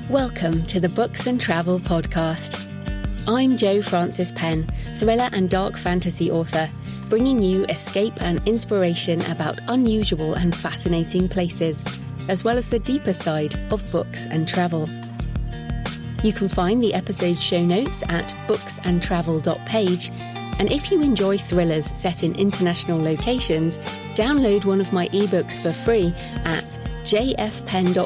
Welcome to the Books and Travel Podcast. I'm Jo Frances Penn, thriller and dark fantasy author, bringing you escape and inspiration about unusual and fascinating places, as well as the deeper side of books and travel. You can find the episode show notes at booksandtravel.page, and if you enjoy thrillers set in international locations, download one of my ebooks for free at jfpen.com/free.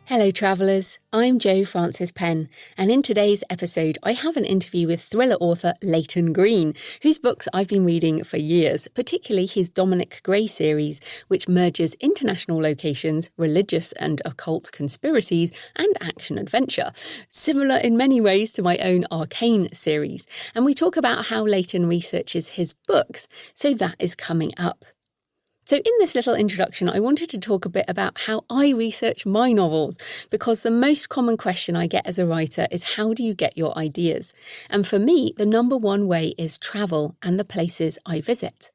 Hello travellers, I'm Jo Frances Penn, and in today's episode I have an interview with thriller author Layton Green, whose books I've been reading for years, particularly his Dominic Grey series, which merges international locations, religious and occult conspiracies, and action-adventure, similar in many ways to my own Arcane series. And we talk about how Layton researches his books, so that is coming up. So in this little introduction, I wanted to talk a bit about how I research my novels, because the most common question I get as a writer is how do you get your ideas? And for me, the number one way is travel and the places I visit.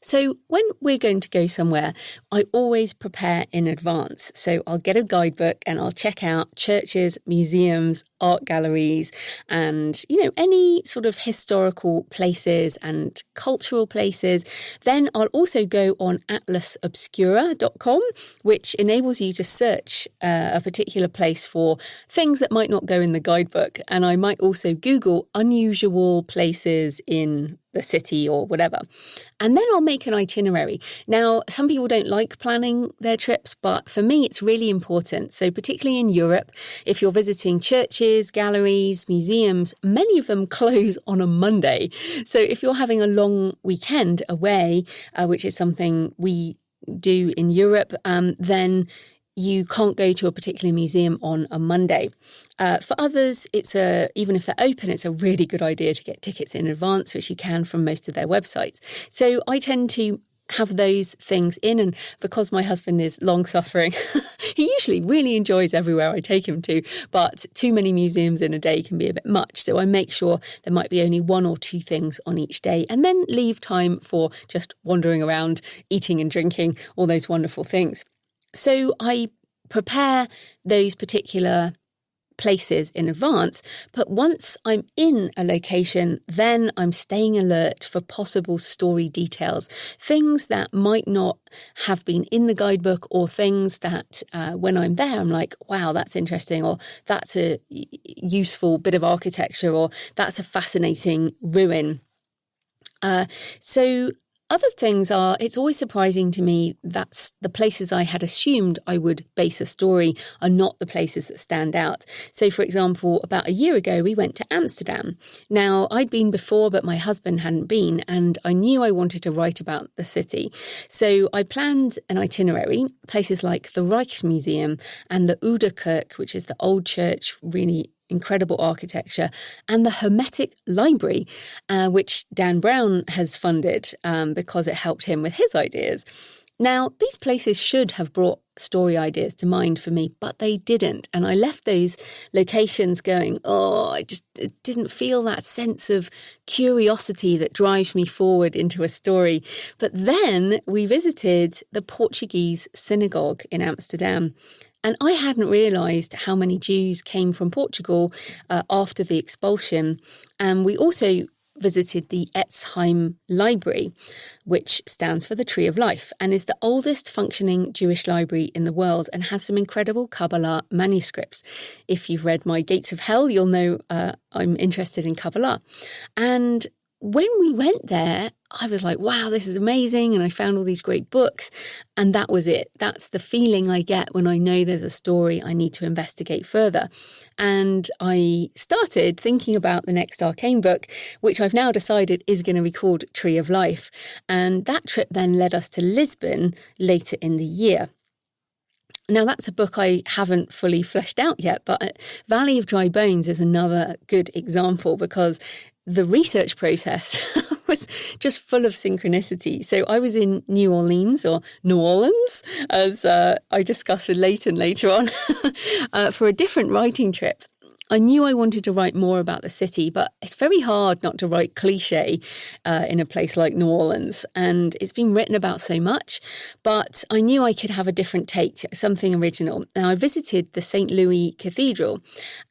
So when we're going to go somewhere, I always prepare in advance. So I'll get a guidebook and I'll check out churches, museums, art galleries, and, any sort of historical places and cultural places. Then I'll also go on atlasobscura.com, which enables you to search a particular place for things that might not go in the guidebook. And I might also Google unusual places in the city or whatever. And then I'll make an itinerary. Now, some people don't like planning their trips, but for me, it's really important. So particularly in Europe, if you're visiting churches, galleries, museums, many of them close on a Monday. So if you're having a long weekend away, which is something we do in Europe, then you can't go to a particular museum on a Monday. For others, even if they're open, it's a really good idea to get tickets in advance, which you can from most of their websites. So I tend to have those things in, and because my husband is long-suffering, he usually really enjoys everywhere I take him to, but too many museums in a day can be a bit much. So I make sure there might be only one or two things on each day, and then leave time for just wandering around, eating and drinking, all those wonderful things. So I prepare those particular places in advance, but once I'm in a location, then I'm staying alert for possible story details, things that might not have been in the guidebook, or things that when I'm there, I'm like, wow, that's interesting, or that's a useful bit of architecture, or that's a fascinating ruin. So other things are, it's always surprising to me that the places I had assumed I would base a story are not the places that stand out. So, for example, about a year ago, we went to Amsterdam. Now, I'd been before, but my husband hadn't been, and I knew I wanted to write about the city. So I planned an itinerary, places like the Rijksmuseum and the Oude Kerk, which is the old church, really incredible architecture, and the Hermetic Library, which Dan Brown has funded because it helped him with his ideas. Now, these places should have brought story ideas to mind for me, but they didn't. And I left those locations going, I just didn't feel that sense of curiosity that drives me forward into a story. But then we visited the Portuguese synagogue in Amsterdam. And I hadn't realised how many Jews came from Portugal after the expulsion. And we also visited the Etzheim Library, which stands for the Tree of Life, and is the oldest functioning Jewish library in the world, and has some incredible Kabbalah manuscripts. If you've read my Gates of Hell, you'll know I'm interested in Kabbalah. And when we went there, I was like, wow, this is amazing. And I found all these great books. And that was it. That's the feeling I get when I know there's a story I need to investigate further. And I started thinking about the next Arcane book, which I've now decided is going to be called Tree of Life. And that trip then led us to Lisbon later in the year. Now, that's a book I haven't fully fleshed out yet, but Valley of Dry Bones is another good example, because the research process was just full of synchronicity. So I was in New Orleans, or New Orleans, as I discussed with Layton later on, for a different writing trip. I knew I wanted to write more about the city, but it's very hard not to write cliche in a place like New Orleans. And it's been written about so much, but I knew I could have a different take, something original. Now, I visited the St. Louis Cathedral,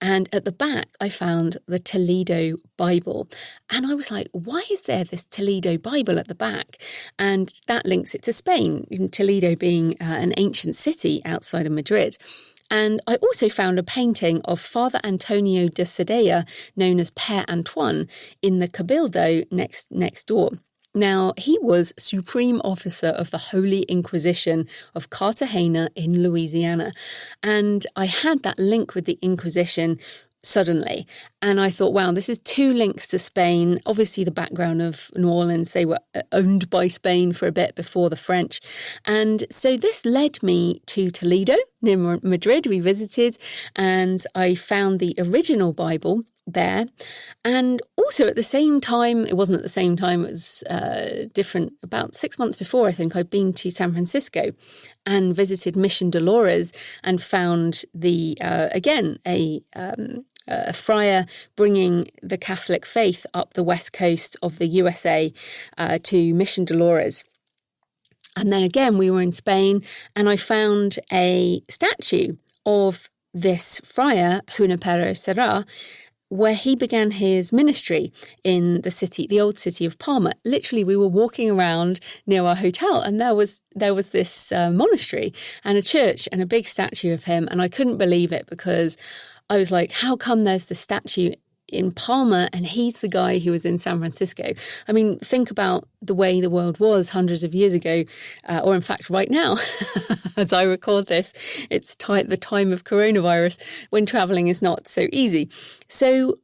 and at the back, I found the Toledo Bible. And I was like, why is there this Toledo Bible at the back? And that links it to Spain, Toledo being an ancient city outside of Madrid. And I also found a painting of Father Antonio de Sedea, known as Père Antoine, in the Cabildo next door. Now, he was Supreme Officer of the Holy Inquisition of Cartagena in Louisiana. And I had that link with the Inquisition suddenly. And I thought, wow, this is two links to Spain. Obviously, the background of New Orleans, they were owned by Spain for a bit before the French. And so this led me to Toledo, near Madrid. We visited, and I found the original Bible there. And also at the same time, it wasn't at the same time, it was different. About 6 months before, I think, I'd been to San Francisco and visited Mission Dolores and found a friar bringing the Catholic faith up the west coast of the USA to Mission Dolores. And then again, we were in Spain, and I found a statue of this friar, Junipero Serra, where he began his ministry in the city, the old city of Palma. Literally, we were walking around near our hotel, and there was this monastery and a church and a big statue of him. And I couldn't believe it, because I was like, how come there's the statue in Palma and he's the guy who was in San Francisco? I mean, think about the way the world was hundreds of years ago, or in fact right now, as I record this, it's the time of coronavirus when travelling is not so easy. So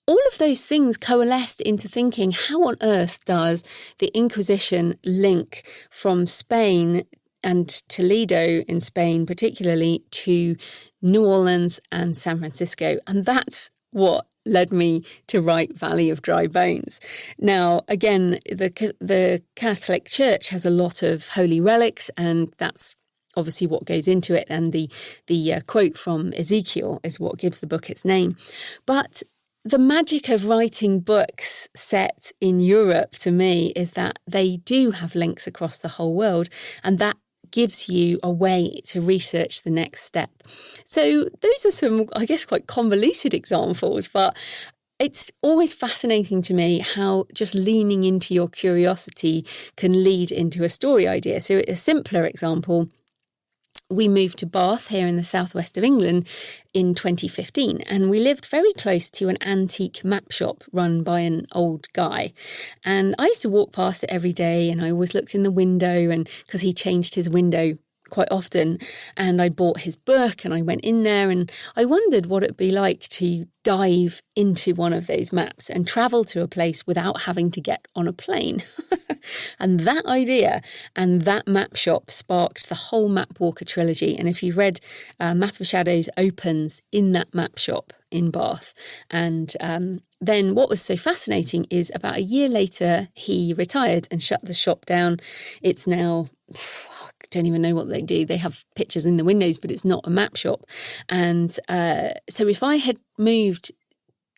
all of those things coalesced into thinking, how on earth does the Inquisition link from Spain and Toledo in Spain particularly to New Orleans and San Francisco? And that's what led me to write Valley of Dry Bones. Now, again, the Catholic Church has a lot of holy relics, and that's obviously what goes into it. And the quote from Ezekiel is what gives the book its name. But the magic of writing books set in Europe, to me, is that they do have links across the whole world, and that gives you a way to research the next step. So those are some, I guess, quite convoluted examples, but it's always fascinating to me how just leaning into your curiosity can lead into a story idea. So a simpler example, we moved to Bath here in the southwest of England in 2015, and we lived very close to an antique map shop run by an old guy. And I used to walk past it every day, and I always looked in the window, and because he changed his window quite often, and I bought his book and I went in there, and I wondered what it'd be like to dive into one of those maps and travel to a place without having to get on a plane. And that idea and that map shop sparked the whole Map Walker trilogy. And if you've read Map of Shadows opens in that map shop in Bath. And then what was so fascinating is about a year later, he retired and shut the shop down. It's now, I don't even know what they do. They have pictures in the windows, but it's not a map shop. And so if I had moved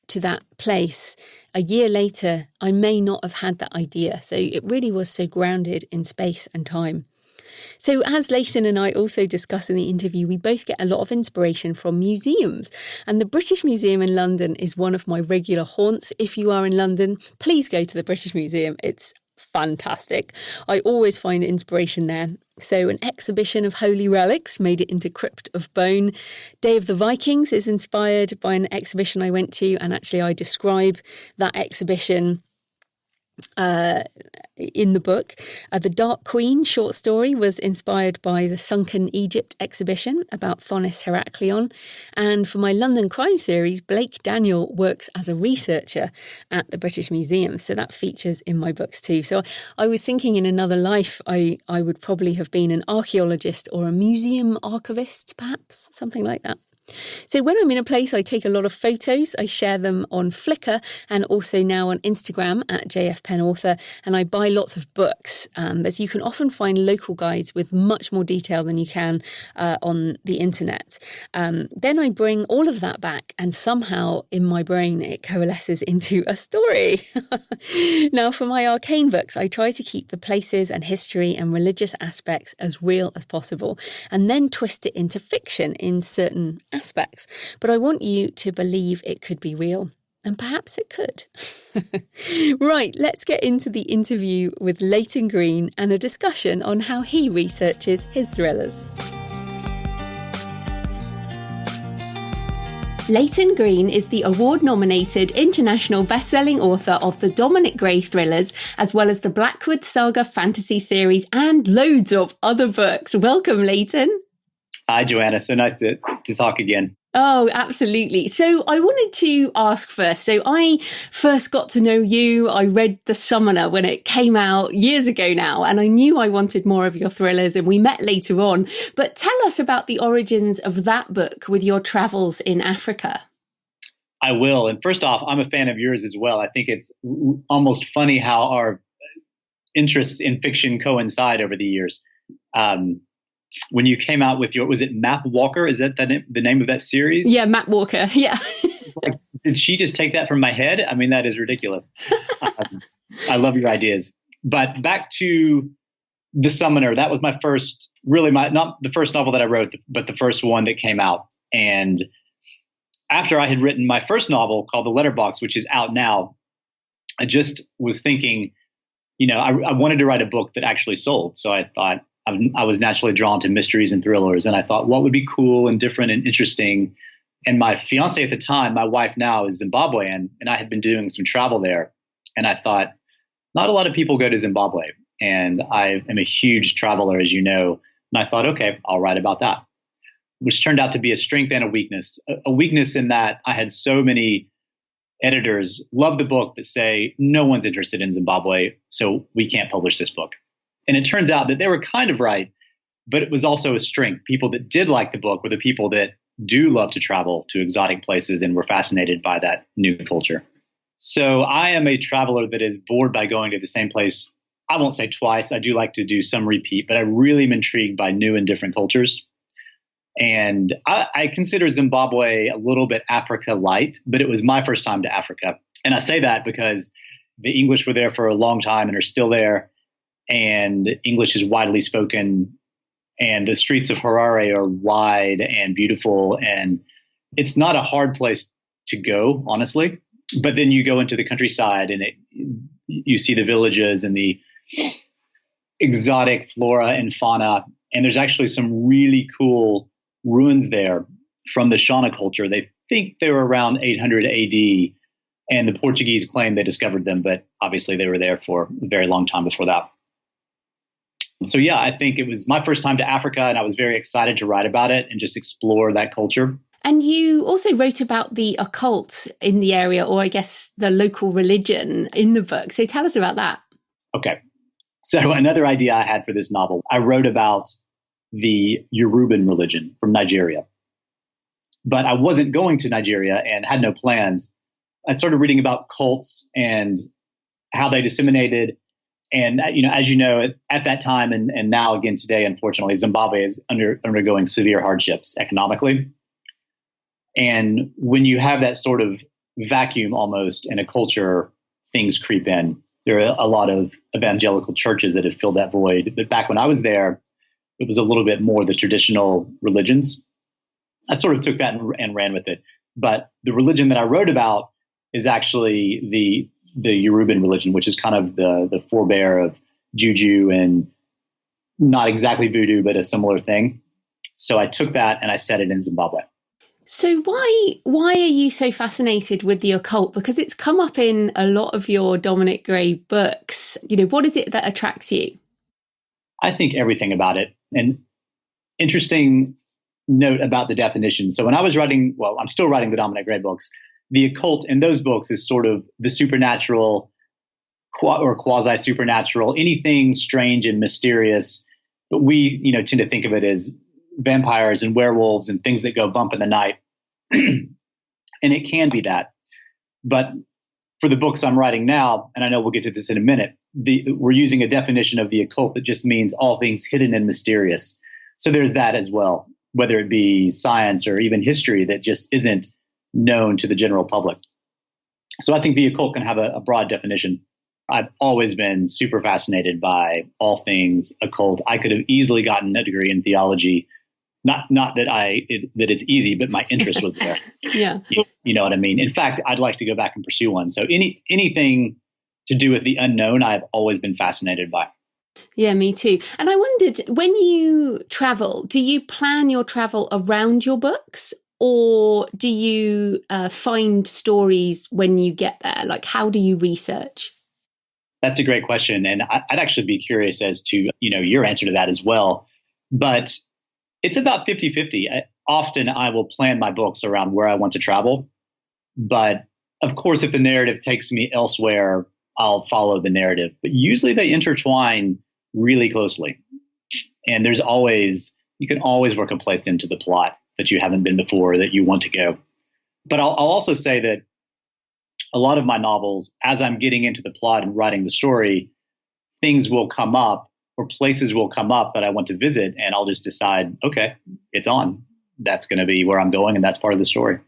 to that place a year later, I may not have had that idea. So it really was so grounded in space and time. So as Layton and I also discuss in the interview, we both get a lot of inspiration from museums. And the British Museum in London is one of my regular haunts. If you are in London, please go to the British Museum. It's fantastic. I always find inspiration there. So an exhibition of holy relics made it into Crypt of Bone. Day of the Vikings is inspired by an exhibition I went to, and actually I describe that exhibition in the book. The Dark Queen short story was inspired by the Sunken Egypt exhibition about Thonis Heraclion. And for my London crime series, Blake Daniel works as a researcher at the British Museum. So that features in my books too. So I was thinking in another life, I would probably have been an archaeologist or a museum archivist, perhaps, something like that. So when I'm in a place, I take a lot of photos. I share them on Flickr and also now on Instagram at JFPennAuthor. And I buy lots of books, as you can often find local guides with much more detail than you can on the internet. Then I bring all of that back and somehow in my brain it coalesces into a story. Now for my arcane books, I try to keep the places and history and religious aspects as real as possible and then twist it into fiction in certain aspects. But I want you to believe it could be real. And perhaps it could. Right, let's get into the interview with Layton Green and a discussion on how he researches his thrillers. Layton Green is the award-nominated international best-selling author of the Dominic Grey thrillers, as well as the Blackwood Saga fantasy series and loads of other books. Welcome, Layton. Hi, Joanna. So nice to talk again. Oh, absolutely. So I wanted to ask first. So I first got to know you. I read The Summoner when it came out years ago now, and I knew I wanted more of your thrillers, and we met later on. But tell us about the origins of that book with your travels in Africa. I will. And first off, I'm a fan of yours as well. I think it's almost funny how our interests in fiction coincide over the years. When you came out with was it Map Walker? Is that the name of that series? Yeah, Map Walker. Yeah. Like, did she just take that from my head? I mean, that is ridiculous. I love your ideas. But back to The Summoner. That was my first, not the first novel that I wrote, but the first one that came out. And after I had written my first novel called The Letterbox, which is out now, I just was thinking, I wanted to write a book that actually sold. So I thought, I was naturally drawn to mysteries and thrillers. And I thought, what would be cool and different and interesting? And my fiance at the time, my wife now, is Zimbabwean, and I had been doing some travel there. And I thought, not a lot of people go to Zimbabwe. And I am a huge traveler, as you know. And I thought, okay, I'll write about that, which turned out to be a strength and a weakness. A weakness in that I had so many editors love the book that say, no one's interested in Zimbabwe, so we can't publish this book. And it turns out that they were kind of right, but it was also a strength. People that did like the book were the people that do love to travel to exotic places and were fascinated by that new culture. So I am a traveler that is bored by going to the same place. I won't say twice. I do like to do some repeat, but I really am intrigued by new and different cultures. And I consider Zimbabwe a little bit Africa light, but it was my first time to Africa. And I say that because the English were there for a long time and are still there. And English is widely spoken, and the streets of Harare are wide and beautiful, and it's not a hard place to go, honestly. But then you go into the countryside, and you see the villages and the exotic flora and fauna, and there's actually some really cool ruins there from the Shona culture. They think they were around 800 AD, and the Portuguese claim they discovered them, but obviously they were there for a very long time before that. So yeah, I think it was my first time to Africa, and I was very excited to write about it and just explore that culture. And you also wrote about the occult in the area, or I guess the local religion in the book. So tell us about that. Okay. So another idea I had for this novel, I wrote about the Yoruban religion from Nigeria. But I wasn't going to Nigeria and had no plans. I started reading about cults and how they disseminated. And, as you know, at that time and now again today, unfortunately, Zimbabwe is undergoing severe hardships economically. And when you have that sort of vacuum almost in a culture, things creep in. There are a lot of evangelical churches that have filled that void. But back when I was there, it was a little bit more the traditional religions. I sort of took that and ran with it. But the religion that I wrote about is actually the Yoruban religion, which is kind of the forebear of juju and not exactly voodoo, but a similar thing. So I took that and I set it in Zimbabwe. So why are you so fascinated with the occult? Because it's come up in a lot of your Dominic Grey books. What is it that attracts you? I think everything about it. And interesting note about the definition. So when I was writing, I'm still writing the Dominic Grey books. The occult in those books is sort of the supernatural or quasi-supernatural, anything strange and mysterious. But we, tend to think of it as vampires and werewolves and things that go bump in the night. And it can be that. But for the books I'm writing now, and I know we'll get to this in a minute, we're using a definition of the occult that just means all things hidden and mysterious. So there's that as well, whether it be science or even history that just isn't known to the general public. So I think the occult can have a broad definition. I've always been super fascinated by all things occult. I could have easily gotten a degree in theology. Not that that it's easy, but my interest was there. Yeah. You know what I mean? In fact, I'd like to go back and pursue one. So anything to do with the unknown, I've always been fascinated by. Yeah, me too. And I wondered, when you travel, do you plan your travel around your books, or do you find stories when you get there? Like, how do you research? That's a great question. And I'd actually be curious as to, your answer to that as well. But it's about 50-50. Often I will plan my books around where I want to travel. But of course, if the narrative takes me elsewhere, I'll follow the narrative. But usually they intertwine really closely. And you can always work a place into the plot that you haven't been before, that you want to go. But I'll also say that a lot of my novels, as I'm getting into the plot and writing the story, things will come up or places will come up that I want to visit, and I'll just decide, okay, it's on. That's going to be where I'm going, and that's part of the story.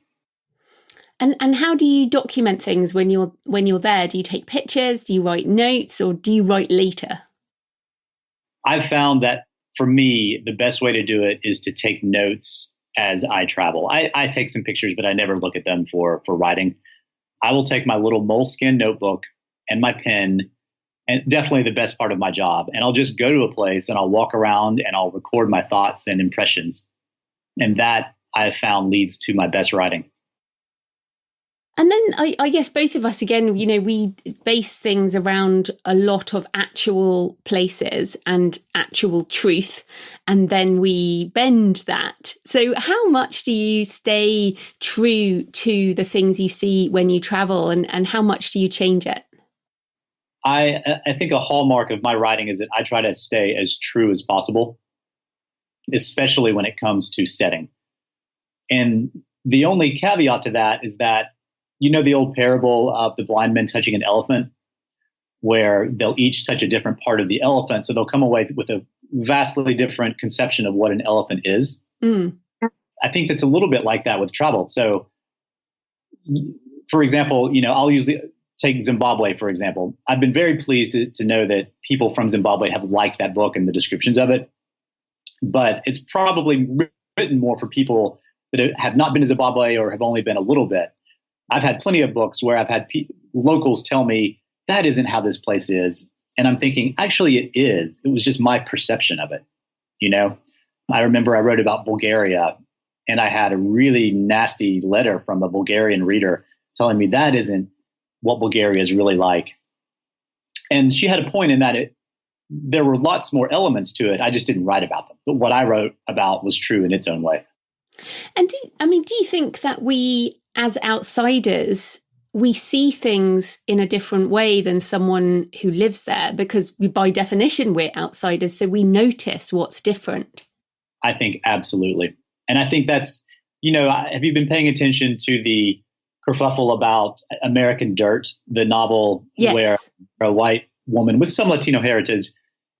And how do you document things when you're there? Do you take pictures? Do you write notes, or do you write later? I've found that for me, the best way to do it is to take notes as I travel. I take some pictures, but I never look at them for writing. I will take my little moleskin notebook and my pen, and definitely the best part of my job. And I'll just go to a place and I'll walk around and I'll record my thoughts and impressions. And that I've found leads to my best writing. And then I guess both of us, again, we base things around a lot of actual places and actual truth, and then we bend that. So how much do you stay true to the things you see when you travel, and how much do you change it? I think a hallmark of my writing is that I try to stay as true as possible, especially when it comes to setting. And the only caveat to that is that, the old parable of the blind men touching an elephant, where they'll each touch a different part of the elephant. So they'll come away with a vastly different conception of what an elephant is. Mm. I think that's a little bit like that with travel. So, for example, I'll usually take Zimbabwe, for example. I've been very pleased to know that people from Zimbabwe have liked that book and the descriptions of it. But it's probably written more for people that have not been to Zimbabwe or have only been a little bit. I've had plenty of books where I've had locals tell me that isn't how this place is. And I'm thinking, actually, it is. It was just my perception of it. I remember I wrote about Bulgaria, and I had a really nasty letter from a Bulgarian reader telling me that isn't what Bulgaria is really like. And she had a point in that there were lots more elements to it. I just didn't write about them. But what I wrote about was true in its own way. And do you think that we, as outsiders, we see things in a different way than someone who lives there? Because by definition, we're outsiders, so we notice what's different. I think absolutely. And I think that's, have you been paying attention to the kerfuffle about American Dirt, the novel? Yes. Where a white woman with some Latino heritage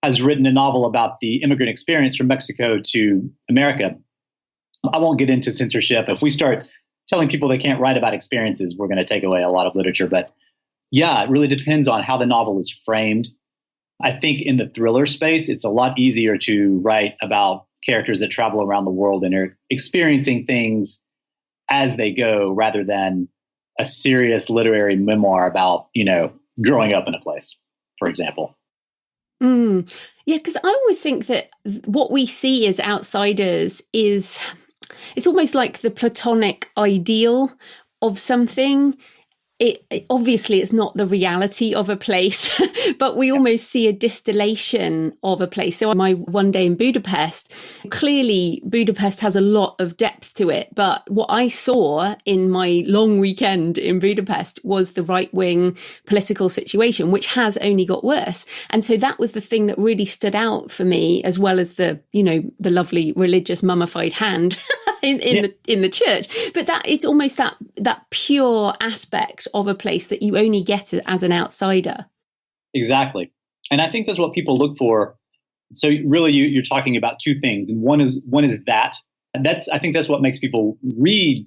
has written a novel about the immigrant experience from Mexico to America? I won't get into censorship. If we start telling people they can't write about experiences, we're going to take away a lot of literature. But yeah, it really depends on how the novel is framed. I think in the thriller space, it's a lot easier to write about characters that travel around the world and are experiencing things as they go, rather than a serious literary memoir about, growing up in a place, for example. Yeah, because I always think that what we see as outsiders it's almost like the platonic ideal of something. obviously it's not the reality of a place, but we almost see a distillation of a place. So my one day in Budapest, clearly Budapest has a lot of depth to it. But what I saw in my long weekend in Budapest was the right-wing political situation, which has only got worse. And so that was the thing that really stood out for me, as well as the lovely religious mummified hand in the church. But that it's almost that pure aspect of a place that you only get as an outsider. Exactly. And I think that's what people look for. So really you're talking about two things. And one is that. I think that's what makes people read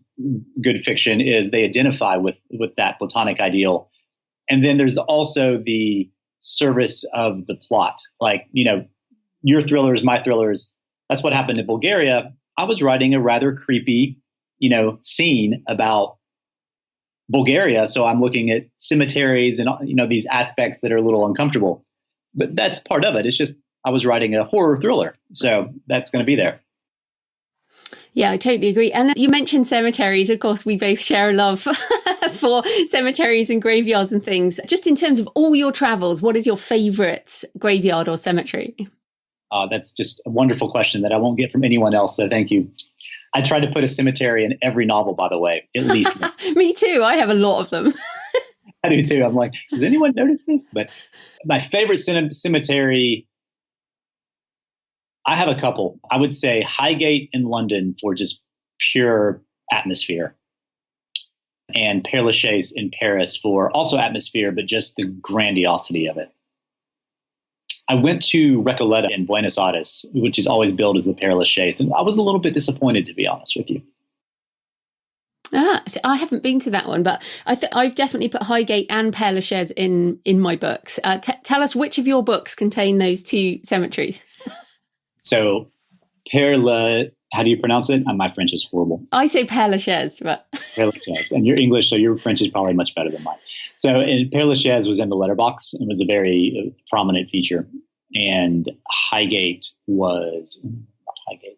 good fiction, is they identify with that Platonic ideal. And then there's also the service of the plot. Like, your thrillers, my thrillers. That's what happened in Bulgaria. I was writing a rather creepy, scene about Bulgaria. So I'm looking at cemeteries and, these aspects that are a little uncomfortable. But that's part of it. It's just I was writing a horror thriller. So that's going to be there. Yeah, I totally agree. And you mentioned cemeteries. Of course, we both share a love for cemeteries and graveyards and things. Just in terms of all your travels, what is your favorite graveyard or cemetery? That's just a wonderful question that I won't get from anyone else. So thank you. I try to put a cemetery in every novel, by the way, at least. Me too. I have a lot of them. I do too. I'm like, does anyone notice this? But my favorite cemetery, I have a couple. I would say Highgate in London for just pure atmosphere, and Père Lachaise in Paris for also atmosphere, but just the grandiosity of it. I went to Recoleta in Buenos Aires, which is always billed as the Père Lachaise, and I was a little bit disappointed, to be honest with you. So I haven't been to that one, but I've definitely put Highgate and Père Lachaise in my books. Tell us which of your books contain those two cemeteries. So how do you pronounce it? My French is horrible. I say Père Lachaise, but Père Lachaise, and you're English, so your French is probably much better than mine. So Père Lachaise was in the letterbox. It was a very prominent feature, and Highgate was not Highgate.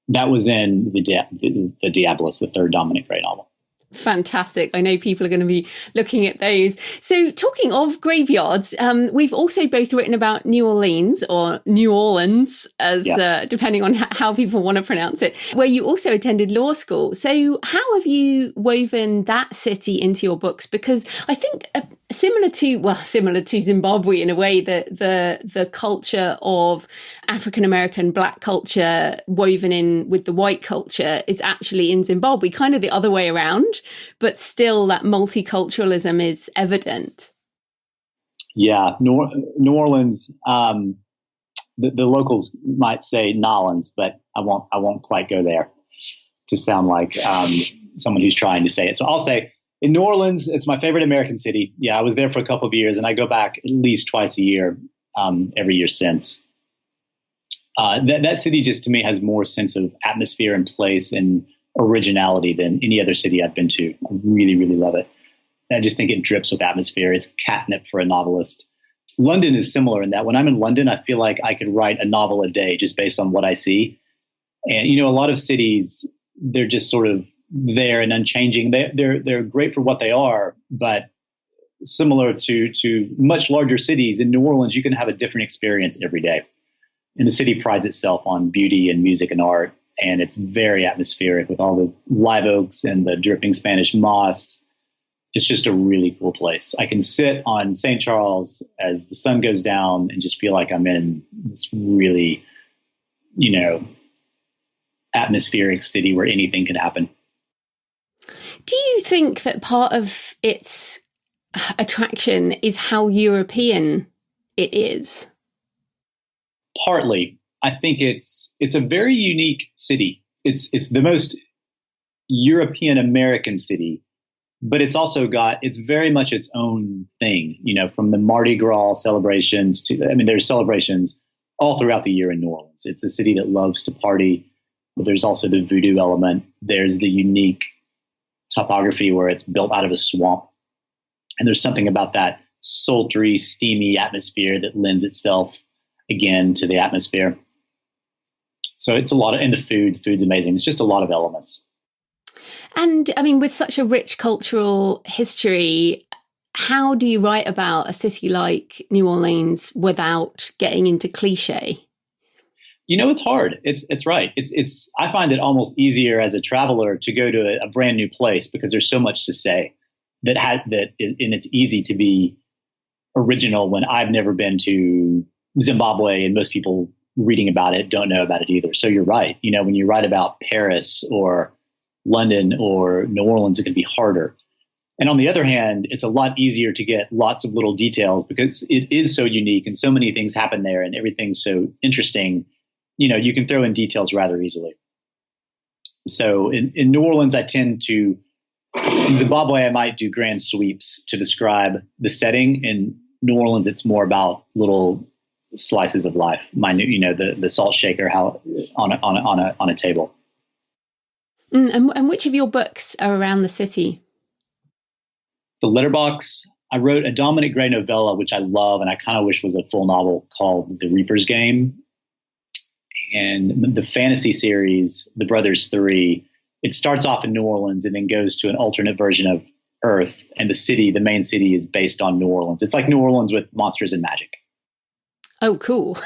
That was in the Diabolist, the third Dominic Grey novel. Fantastic. I know people are going to be looking at those. So talking of graveyards, we've also both written about New Orleans, or New Orleans, as depending on how people want to pronounce it, where you also attended law school. So how have you woven that city into your books? Because I think similar to Zimbabwe in a way, the culture of African American Black culture woven in with the white culture is actually in Zimbabwe, kind of the other way around, but still that multiculturalism is evident. Yeah, New Orleans. The locals might say Nolans, but I won't quite go there to sound like someone who's trying to say it. So I'll say, in New Orleans, it's my favorite American city. Yeah, I was there for a couple of years, and I go back at least twice a year, every year since. That city just, to me, has more sense of atmosphere and place and originality than any other city I've been to. I really, really love it. I just think it drips with atmosphere. It's catnip for a novelist. London is similar in that when I'm in London, I feel like I could write a novel a day just based on what I see. And, a lot of cities, they're just sort of there and unchanging. They're great for what they are, but similar to much larger cities, in New Orleans, you can have a different experience every day. And the city prides itself on beauty and music and art, and it's very atmospheric with all the live oaks and the dripping Spanish moss. It's just a really cool place. I can sit on St. Charles as the sun goes down and just feel like I'm in this really, atmospheric city where anything can happen. Do you think that part of its attraction is how European it is? Partly. I think it's a very unique city. It's the most European American city, but it's very much its own thing, from the Mardi Gras celebrations there's celebrations all throughout the year in New Orleans. It's a city that loves to party, but there's also the voodoo element. There's the unique topography where it's built out of a swamp. And there's something about that sultry, steamy atmosphere that lends itself again to the atmosphere. So it's a lot of, and the food's amazing. It's just a lot of elements. And I mean, with such a rich cultural history, how do you write about a city like New Orleans without getting into cliche? It's hard. It's right. I find it almost easier as a traveler to go to a brand new place because there's so much to say and it's easy to be original when I've never been to Zimbabwe, and most people reading about it don't know about it either. So you're right. When you write about Paris or London or New Orleans, it can be harder. And on the other hand, it's a lot easier to get lots of little details because it is so unique and so many things happen there and everything's so interesting. You can throw in details rather easily. So in New Orleans, in Zimbabwe, I might do grand sweeps to describe the setting. In New Orleans, it's more about little slices of life, minute, the salt shaker on a table. And which of your books are around the city? The Letterbox. I wrote a Dominic Grey novella, which I love, and I kind of wish was a full novel, called The Reaper's Game. And the fantasy series, The Brothers 3, it starts off in New Orleans and then goes to an alternate version of Earth. And the main city is based on New Orleans. It's like New Orleans with monsters and magic. Oh, cool.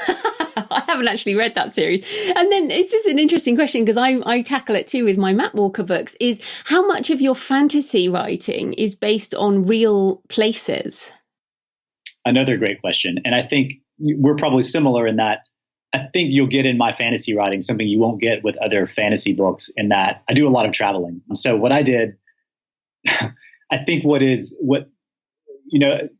I haven't actually read that series. And then this is an interesting question because I tackle it too with my Matt Walker books, is how much of your fantasy writing is based on real places? Another great question. And I think we're probably similar in that I think you'll get in my fantasy writing something you won't get with other fantasy books, in that I do a lot of traveling. So what I did, I think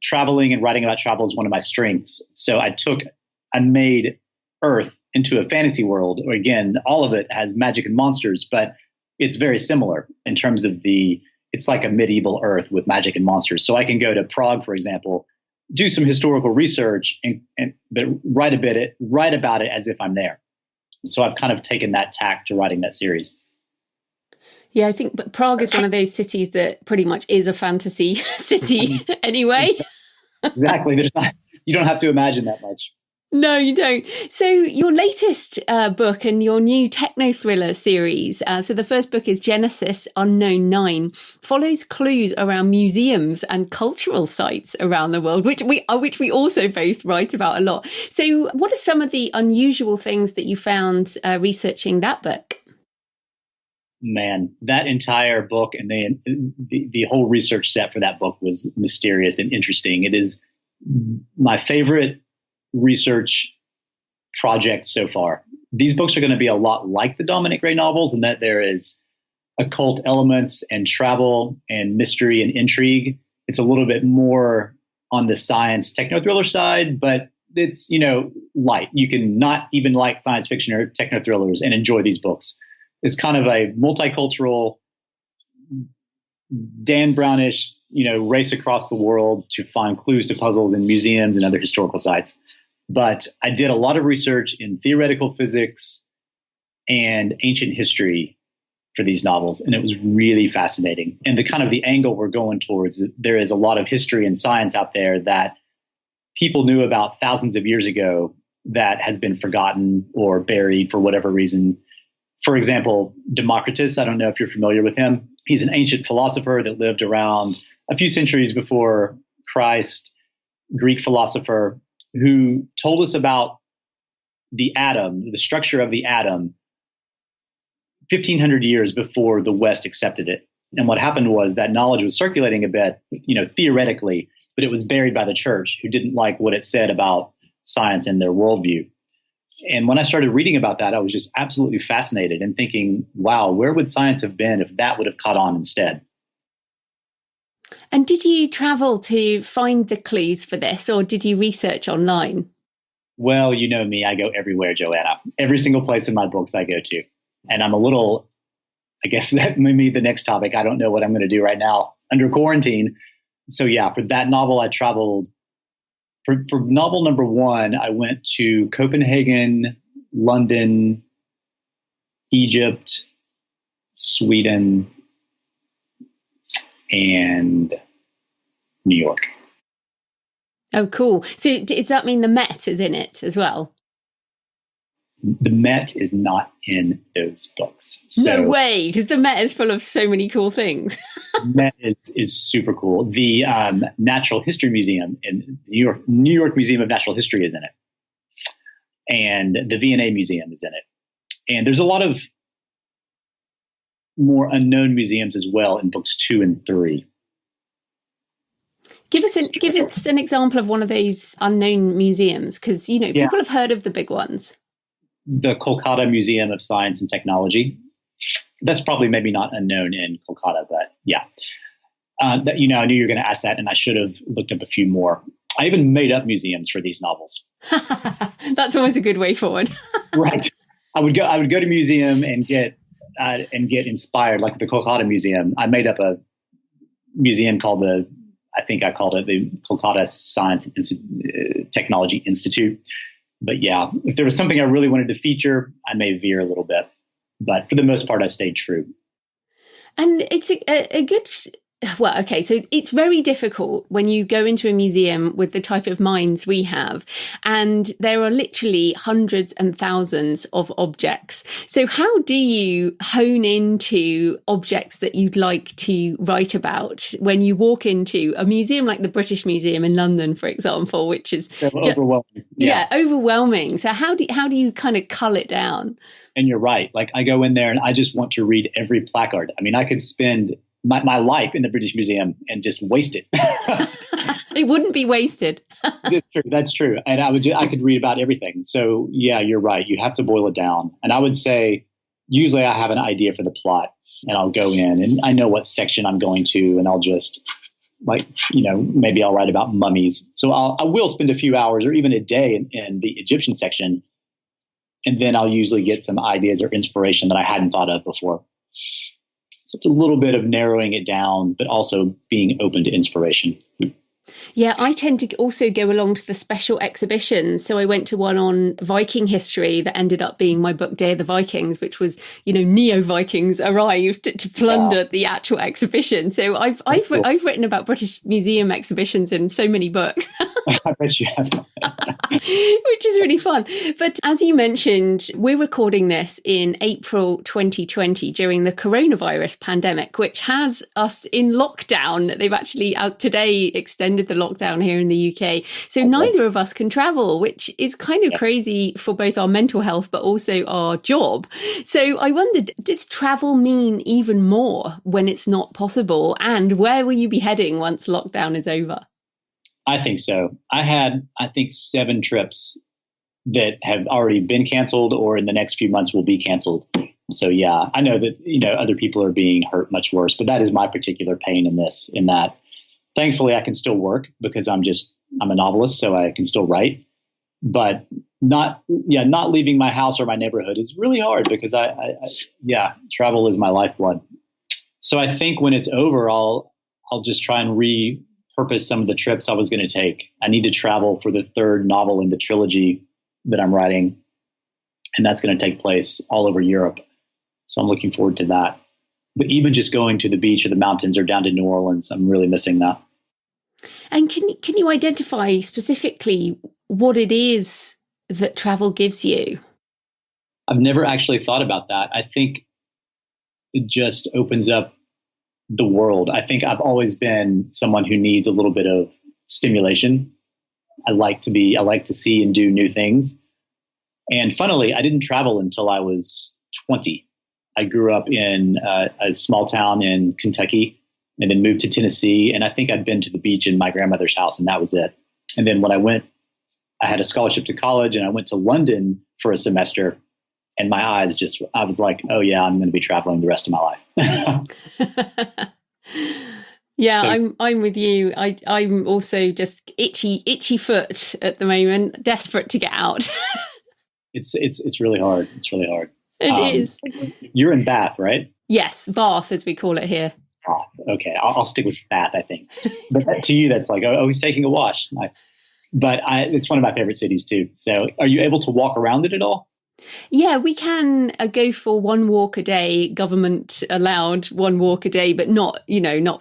traveling and writing about travel is one of my strengths. So I made Earth into a fantasy world. Again, all of it has magic and monsters, but it's very similar in terms of it's like a medieval Earth with magic and monsters. So I can go to Prague, for example, do some historical research but write about it as if I'm there. So I've kind of taken that tack to writing that series. Yeah, I think but Prague is one of those cities that pretty much is a fantasy city anyway. Exactly. You don't have to imagine that much. No, you don't. So your latest book and your new techno thriller series, so the first book is Genesis Unknown 9, follows clues around museums and cultural sites around the world, which we also both write about a lot. So what are some of the unusual things that you found researching that book? Man, that entire book and the whole research set for that book was mysterious and interesting. It is my favorite research project so far. These books are going to be a lot like the Dominic Grey novels in that there is occult elements and travel and mystery and intrigue. It's a little bit more on the science techno thriller side, but it's, light. You can not even like science fiction or techno thrillers and enjoy these books. It's kind of a multicultural, Dan Brownish, race across the world to find clues to puzzles in museums and other historical sites. But I did a lot of research in theoretical physics and ancient history for these novels, and it was really fascinating. And the angle we're going towards, there is a lot of history and science out there that people knew about thousands of years ago that has been forgotten or buried for whatever reason. For example, Democritus, I don't know if you're familiar with him. He's an ancient philosopher that lived around a few centuries before Christ, Greek philosopher, who told us about the atom, the structure of the atom, 1,500 years before the West accepted it. And what happened was that knowledge was circulating a bit, theoretically, but it was buried by the church, who didn't like what it said about science and their worldview. And when I started reading about that, I was just absolutely fascinated and thinking, wow, where would science have been if that would have caught on instead? And did you travel to find the clues for this, or did you research online? Well, you know me, I go everywhere, Joanna. Every single place in my books I go to. And I'm I guess that may be the next topic. I don't know what I'm going to do right now under quarantine. So yeah, for that novel, I traveled. For novel number 1, I went to Copenhagen, London, Egypt, Sweden, and New York. Oh, cool. So does that mean the Met is in it as well? The Met is not in those books. No way, because the Met is full of so many cool things. Met is super cool. The Natural History Museum in New York Museum of Natural History is in it. And the V&A Museum is in it. And there's a lot of more unknown museums as well in books 2 and 3. Give us an example of one of those unknown museums, because people have heard of the big ones. The Kolkata Museum of Science and Technology. That's probably maybe not unknown in Kolkata, but yeah. I knew you were going to ask that, and I should have looked up a few more. I even made up museums for these novels. That's always a good way forward. Right. I would go to museum and get inspired, like the Kolkata Museum. I made up a museum called the Kolkata Science Technology Institute. But yeah, if there was something I really wanted to feature, I may veer a little bit. But for the most part, I stayed true. And it's a good... Well, okay, so it's very difficult when you go into a museum with the type of minds we have, and there are literally hundreds and thousands of objects. So how do you hone into objects that you'd like to write about when you walk into a museum like the British Museum in London, for example, which is overwhelming? Yeah, overwhelming. So how do you kind of cull it down? And you're right. Like, I go in there and I just want to read every placard. I mean, I could spend my life in the British Museum and just waste it. It wouldn't be wasted. That's true. And I could read about everything. So yeah, you're right. You have to boil it down. And I would say, usually I have an idea for the plot, and I'll go in and I know what section I'm going to, and I'll just maybe I'll write about mummies. So I will spend a few hours or even a day in the Egyptian section. And then I'll usually get some ideas or inspiration that I hadn't thought of before. So it's a little bit of narrowing it down, but also being open to inspiration. Yeah, I tend to also go along to the special exhibitions. So I went to one on Viking history that ended up being my book, Day of the Vikings, which was, Neo-Vikings arrived to plunder the actual exhibition. So I've written about British Museum exhibitions in so many books. I bet you have. Which is really fun. But as you mentioned, we're recording this in April 2020 during the coronavirus pandemic, which has us in lockdown. They've actually today extended the lockdown here in the UK. So neither of us can travel, which is kind of crazy for both our mental health, but also our job. So I wondered, does travel mean even more when it's not possible? And where will you be heading once lockdown is over? I think so. I had, 7 trips that have already been canceled or in the next few months will be canceled. So yeah, I know that, other people are being hurt much worse, but that is my particular pain in that thankfully I can still work because I'm a novelist, so I can still write, but not leaving my house or my neighborhood is really hard because travel is my lifeblood. So I think when it's over, I'll just try and repurpose some of the trips I was going to take. I need to travel for the 3rd novel in the trilogy that I'm writing, and that's going to take place all over Europe. So I'm looking forward to that. But even just going to the beach or the mountains or down to New Orleans, I'm really missing that. And can you identify specifically what it is that travel gives you? I've never actually thought about that. I think it just opens up the world. I think I've always been someone who needs a little bit of stimulation. I like to see and do new things. And funnily, I didn't travel until I was 20. I grew up in a small town in Kentucky and then moved to Tennessee. And I think I'd been to the beach in my grandmother's house, and that was it. And then when I had a scholarship to college and I went to London for a semester, and my eyes I was like, oh yeah, I'm going to be traveling the rest of my life. Yeah, so, I'm with you. I'm also just itchy foot at the moment, desperate to get out. It's really hard. It's really hard. It is. You're in Bath, right? Yes, Bath, as we call it here. Oh, okay, I'll stick with Bath, I think. But to you, that's like, oh, he's taking a wash. Nice. But it's one of my favorite cities too. So are you able to walk around it at all? Yeah, we can go for one walk a day, government allowed one walk a day, but not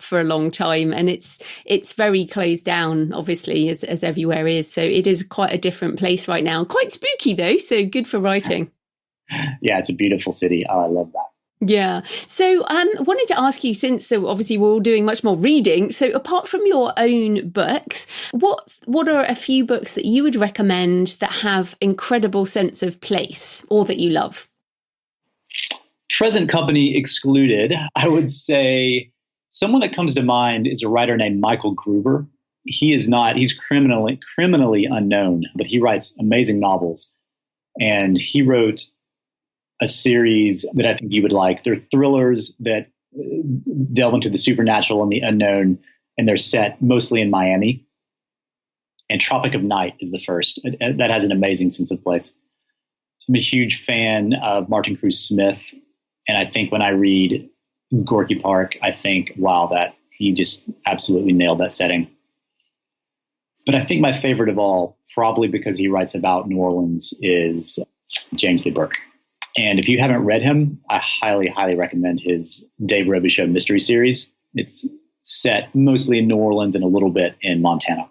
for a long time. And it's very closed down, obviously, as everywhere is. So it is quite a different place right now. Quite spooky though, so good for writing. Yeah, it's a beautiful city. Oh, I love that. Yeah. So wanted to ask you, so obviously we're all doing much more reading. So apart from your own books, what are a few books that you would recommend that have incredible sense of place or that you love? Present company excluded. I would say someone that comes to mind is a writer named Michael Gruber. He's criminally unknown, but he writes amazing novels. And he wrote a series that I think you would like. They're thrillers that delve into the supernatural and the unknown, and they're set mostly in Miami. And Tropic of Night is the first. That has an amazing sense of place. I'm a huge fan of Martin Cruz Smith, and I think when I read Gorky Park, I think, wow, that he just absolutely nailed that setting. But I think my favorite of all, probably because he writes about New Orleans, is James Lee Burke. And if you haven't read him, I highly, highly recommend his Dave Robichaux mystery series. It's set mostly in New Orleans and a little bit in Montana.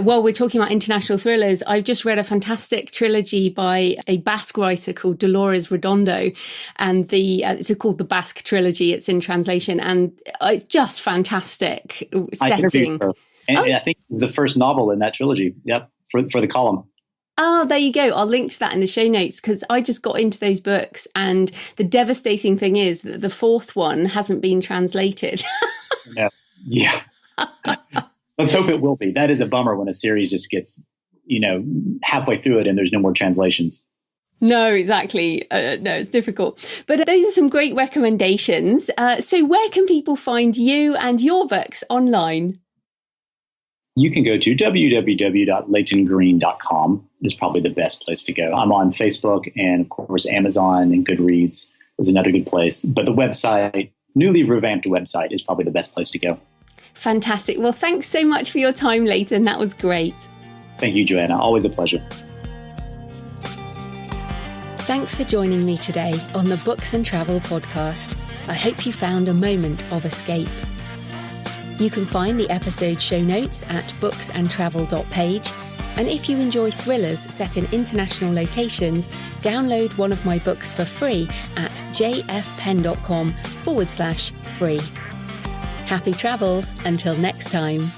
Well, we're talking about international thrillers. I've just read a fantastic trilogy by a Basque writer called Dolores Redondo, and it's called the Basque Trilogy. It's in translation, and it's just fantastic setting. I think it's the first novel in that trilogy. Yep, for the column. Oh, there you go. I'll link to that in the show notes because I just got into those books, and the devastating thing is that the fourth one hasn't been translated. Yeah. Let's hope it will be. That is a bummer when a series just gets, halfway through it and there's no more translations. No, exactly. No, it's difficult. But those are some great recommendations. So where can people find you and your books online? You can go to www.laytongreen.com is probably the best place to go. I'm on Facebook, and of course, Amazon and Goodreads is another good place. But the website, newly revamped website, is probably the best place to go. Fantastic. Well, thanks so much for your time, Layton. That was great. Thank you, Joanna. Always a pleasure. Thanks for joining me today on the Books and Travel podcast. I hope you found a moment of escape. You can find the episode show notes at booksandtravel.page. And if you enjoy thrillers set in international locations, download one of my books for free at jfpen.com/free. Happy travels until next time.